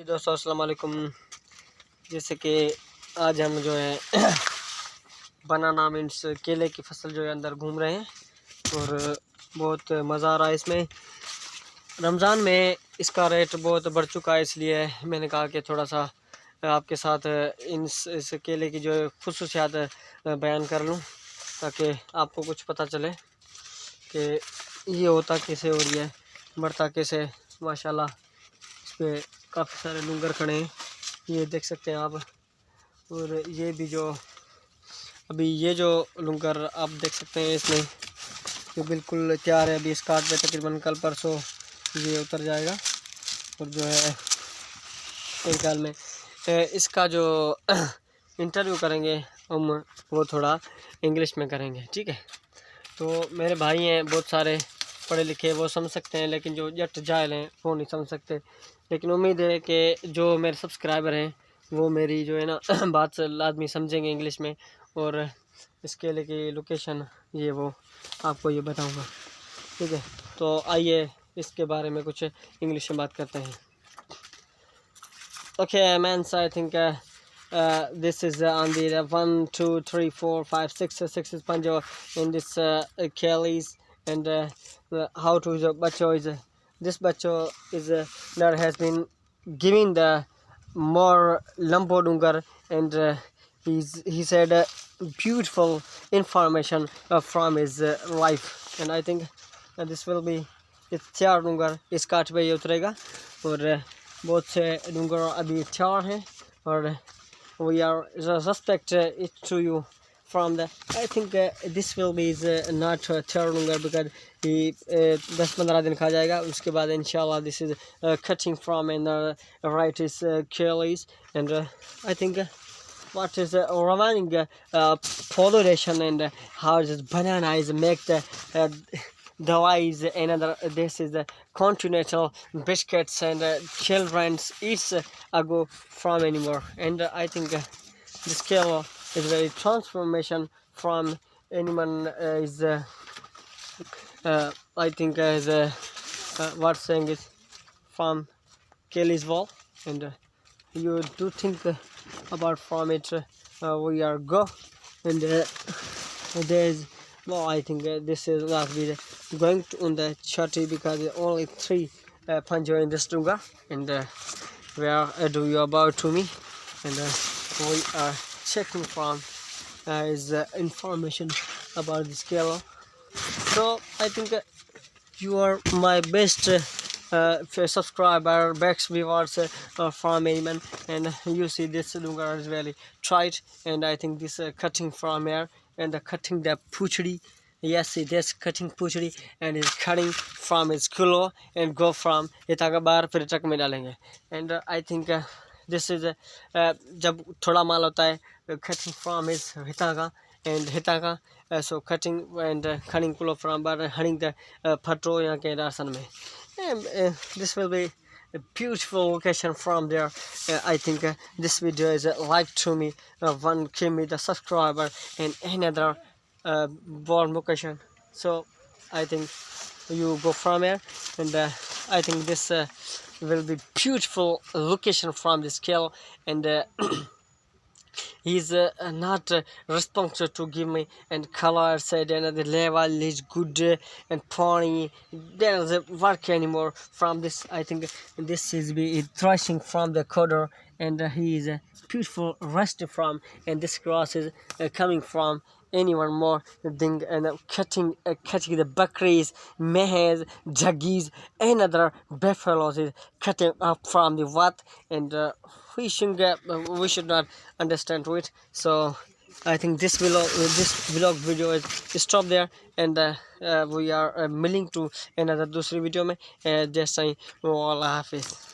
जी दोस्तों अस्सलाम वालेकुम। जैसे कि आज हम जो है बनाना मीन्स केले की फसल जो है अंदर घूम रहे हैं और बहुत मज़ा आ रहा है इसमें। रमज़ान में इसका रेट बहुत बढ़ चुका है, इसलिए मैंने कहा कि थोड़ा सा आपके साथ इस केले की जो है खुसूसियात बयान कर लूँ, ताकि आपको कुछ पता चले कि ये होता कैसे और ये बढ़ता कैसे। माशाल्लाह इस पर काफ़ी सारे लुंगर खड़े हैं, ये देख सकते हैं आप। और ये भी जो अभी ये जो लुंगर आप देख सकते हैं इसमें ये बिल्कुल तैयार है। अभी इस काट पे तकरीबन कल परसों ये उतर जाएगा। और जो है एक ख्याल में इसका जो इंटरव्यू करेंगे हम वो थोड़ा इंग्लिश में करेंगे, ठीक है। तो मेरे भाई हैं बहुत सारे पढ़े लिखे, वो समझ सकते हैं, लेकिन जो जट जाहिल हैं वो नहीं समझ सकते। लेकिन उम्मीद है कि जो मेरे सब्सक्राइबर हैं वो मेरी जो है ना बात लाजमी समझेंगे इंग्लिश में। और इस केले की लोकेशन ये वो आपको ये बताऊंगा, ठीक है। तो आइए इसके बारे में कुछ इंग्लिश में बात करते हैं। ओके मैंस, I think this is on the 1 2 3 4 5 6 is panjo in this Kelly's. And how to the bacho is this bacho is that has been giving the more lambo dungar. And he said beautiful information from his life. And I think this will be चार डूंगर इस काट पे ये उतरेगा। और बहुत से डूंगर अभी चार हैं और we are respect it to you from the I think this will be is not third longer because he 10-15 दिन खा जाएगा। उसके बाद inshallah this is cutting from and right is curlies. And I think what is remaining pollution and how this banana is make the dawais. Another this is the continental biscuits and children's eats go from anymore. And I think this kilo is very transformation from anyone is I think is what saying is from Kelly's wall. And you do think about from it we are go. And there's well, I think this is not be going to on the chatty because only 3 panjo in this dunga. And where do you about to me. And we are checking from is information about this kilo. So I think you are my best subscriber, best viewers from Yemen. And you see this dunga is very tight. And I think this cutting from here and the cutting the puchdi. Yes, it is cutting puchdi and is cutting from his kilo and go from itagabar फिर truck में डालेंगे. And I think this is जब थोड़ा माल होता है cutting from his hitaga and hitaga so cutting and cutting kilo from bar hunting the patro यहाँ के ration में. And this will be a beautiful location from there. I think this video is like to me one give me the subscriber and another warm location. So I think you go from here. And I think this will be beautiful location from this scale. And he's not responsible to give me and color said and the level is good and pony there is a work anymore from this. I think this is be thrashing from the coder. And he is beautiful rest from. And this grass is coming from anyone more thing. And cutting the bakris, mehes, jaggies, and other buffaloes is cutting up from the what. And we should not understand to it. So I think this vlog video is stop there. And we are milling to another दूसरी video में जैसा ही वो अल्लाह हाफिज़।